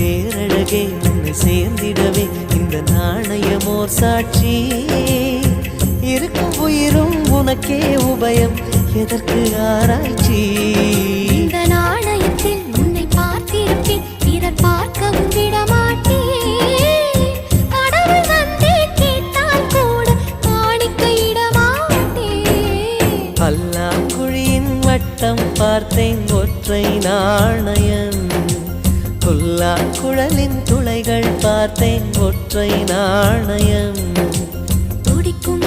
பேரழகே உன்னை சேர்ந்திடவே இந்த நாணயமோர் சாட்சி இருக்கும் உயிரும் உனக்கே உபயம் எதற்கு ஆராய்ச்சி இந்த நாணயத்தில் உன்னை பார்த்திருப்பேன் பிறர் பார்க்கவும் விடமாட்டேன் கடவுள் வந்தே கேட்டால் கூட காணிக்கையிடமாட்டேன் பல்லாங்குழியின் வட்டம் பார்த்தேன் ஒற்றை நாணயம் புல்லாங்குழலின் துளைகள் பார்த்தேன் ஒற்றை நாணயம் துடிக்கும்